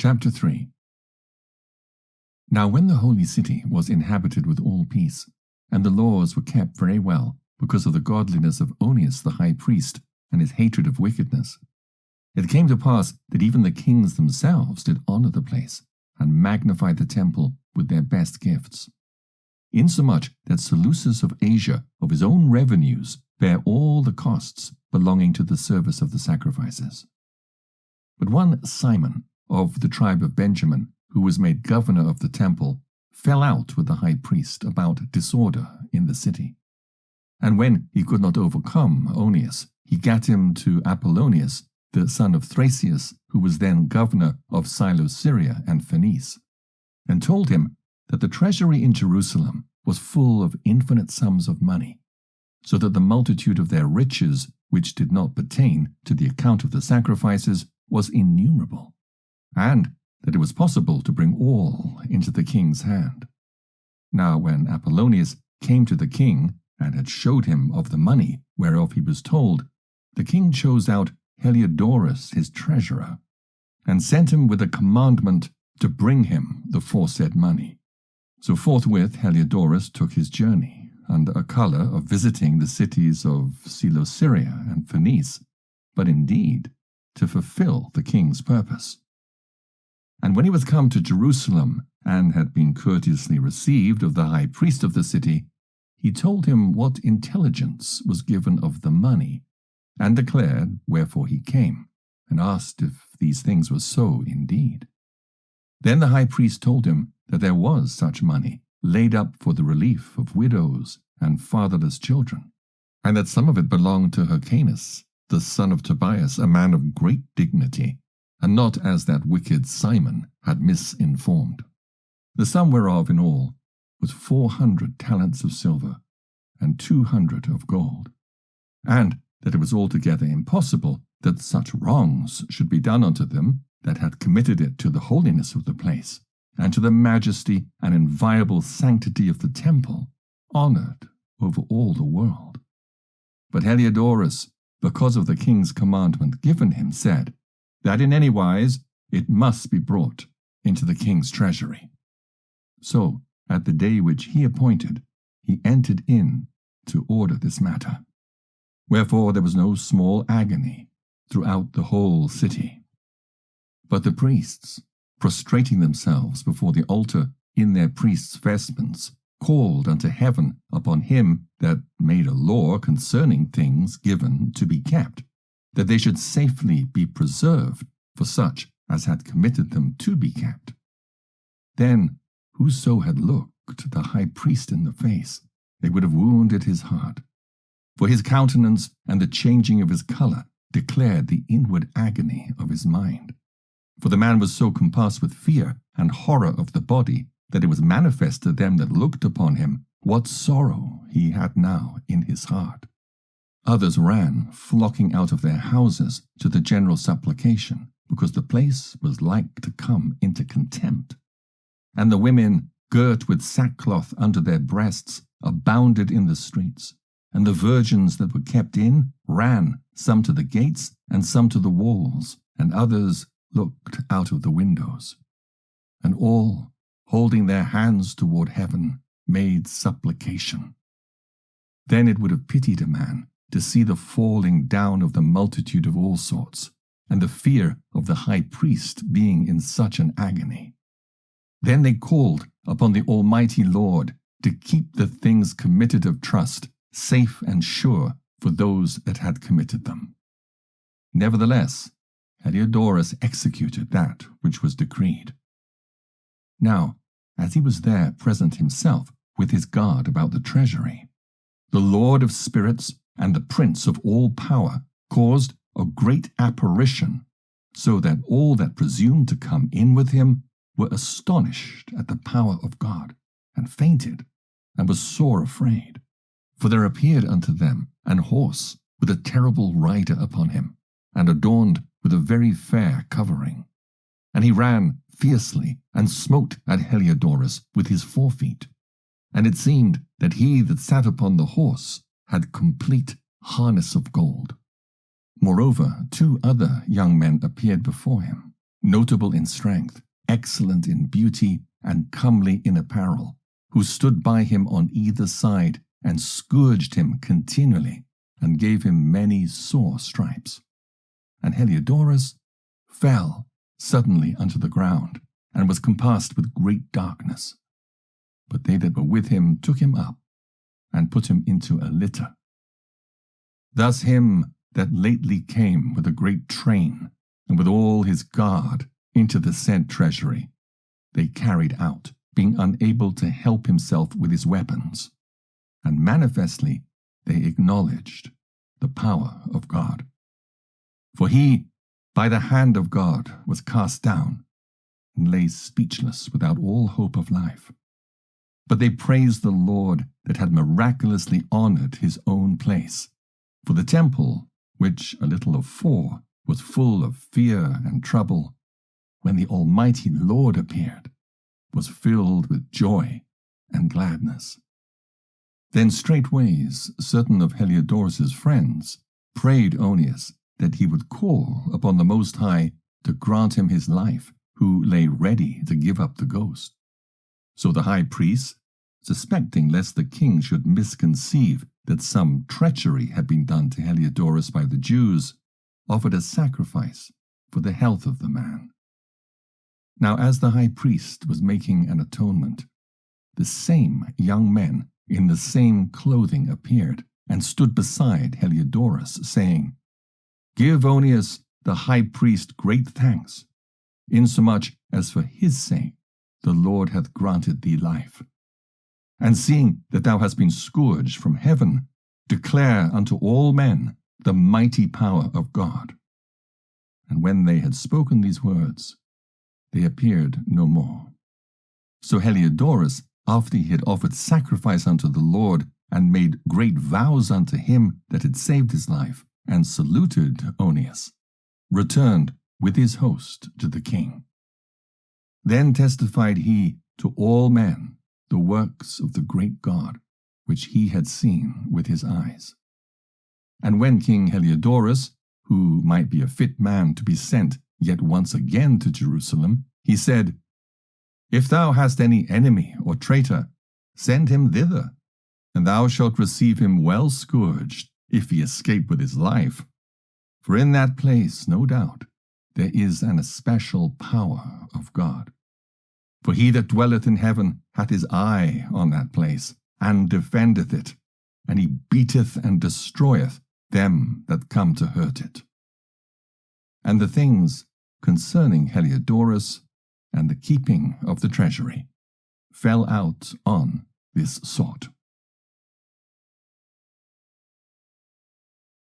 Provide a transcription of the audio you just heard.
Chapter 3. Now when the holy city was inhabited with all peace, and the laws were kept very well, because of the godliness of Onias the high priest, and his hatred of wickedness, it came to pass that even the kings themselves did honor the place, and magnify the temple with their best gifts. Insomuch that Seleucids of Asia of his own revenues bare all the costs belonging to the service of the sacrifices. But one Simon, of the tribe of Benjamin, who was made governor of the temple, fell out with the high priest about disorder in the city. And when he could not overcome Onias, he gat him to Apollonius, the son of Thracias, who was then governor of Seleucia and Phoenice, and told him that the treasury in Jerusalem was full of infinite sums of money, so that the multitude of their riches, which did not pertain to the account of the sacrifices, was innumerable, and that it was possible to bring all into the king's hand. Now when Apollonius came to the king, and had showed him of the money whereof he was told, the king chose out Heliodorus his treasurer, and sent him with a commandment to bring him the foresaid money. So forthwith Heliodorus took his journey, under a colour of visiting the cities of Seleucia and Phoenice, but indeed to fulfill the king's purpose. And when he was come to Jerusalem, and had been courteously received of the high priest of the city, he told him what intelligence was given of the money, and declared wherefore he came, and asked if these things were so indeed. Then the high priest told him that there was such money laid up for the relief of widows and fatherless children, and that some of it belonged to Hyrcanus, the son of Tobias, a man of great dignity, and not as that wicked Simon had misinformed. The sum whereof in all was 400 talents of silver, and 200 of gold, and that it was altogether impossible that such wrongs should be done unto them that had committed it to the holiness of the place, and to the majesty and inviolable sanctity of the temple, honoured over all the world. But Heliodorus, because of the king's commandment given him, said that in any wise it must be brought into the king's treasury. So, at the day which he appointed, he entered in to order this matter. Wherefore there was no small agony throughout the whole city. But the priests, prostrating themselves before the altar in their priests' vestments, called unto heaven upon him that made a law concerning things given to be kept, that they should safely be preserved for such as had committed them to be kept. Then whoso had looked the high priest in the face, they would have wounded his heart. For his countenance and the changing of his colour declared the inward agony of his mind. For the man was so compassed with fear and horror of the body, that it was manifest to them that looked upon him what sorrow he had now in his heart. Others ran, flocking out of their houses to the general supplication, because the place was like to come into contempt. And the women, girt with sackcloth under their breasts, abounded in the streets. And the virgins that were kept in ran, some to the gates, and some to the walls, and others looked out of the windows. And all, holding their hands toward heaven, made supplication. Then it would have pitied a man to see the falling down of the multitude of all sorts, and the fear of the high priest being in such an agony. Then they called upon the Almighty Lord to keep the things committed of trust safe and sure for those that had committed them. Nevertheless, Heliodorus executed that which was decreed. Now, as he was there present himself with his guard about the treasury, the Lord of spirits and the Prince of all power caused a great apparition, so that all that presumed to come in with him were astonished at the power of God, and fainted, and was sore afraid. For there appeared unto them an horse with a terrible rider upon him, and adorned with a very fair covering. And he ran fiercely, and smote at Heliodorus with his forefeet. And it seemed that he that sat upon the horse had complete harness of gold. Moreover, 2 other young men appeared before him, notable in strength, excellent in beauty, and comely in apparel, who stood by him on either side, and scourged him continually, and gave him many sore stripes. And Heliodorus fell suddenly unto the ground, and was compassed with great darkness. But they that were with him took him up, and put him into a litter. Thus him that lately came with a great train, and with all his guard, into the said treasury, they carried out, being unable to help himself with his weapons. And manifestly they acknowledged the power of God. For he, by the hand of God, was cast down, and lay speechless without all hope of life. But they praised the Lord that had miraculously honored his own place. For the temple, which a little afore was full of fear and trouble, when the Almighty Lord appeared, was filled with joy and gladness. Then straightways certain of Heliodorus' friends prayed Onias that he would call upon the Most High to grant him his life, who lay ready to give up the ghost. So the high priest, suspecting lest the king should misconceive that some treachery had been done to Heliodorus by the Jews, offered a sacrifice for the health of the man. Now as the high priest was making an atonement, the same young men in the same clothing appeared, and stood beside Heliodorus, saying, Give Onias the high priest great thanks, insomuch as for his sake the Lord hath granted thee life. And seeing that thou hast been scourged from heaven, declare unto all men the mighty power of God. And when they had spoken these words, they appeared no more. So Heliodorus, after he had offered sacrifice unto the Lord, and made great vows unto him that had saved his life, and saluted Onias, returned with his host to the king. Then testified he to all men the works of the great God, which he had seen with his eyes. And when King Heliodorus, who might be a fit man to be sent yet once again to Jerusalem, he said, If thou hast any enemy or traitor, send him thither, and thou shalt receive him well scourged, if he escape with his life. For in that place, no doubt, there is an especial power of God. For he that dwelleth in heaven hath his eye on that place, and defendeth it, and he beateth and destroyeth them that come to hurt it. And the things concerning Heliodorus and the keeping of the treasury fell out on this sort.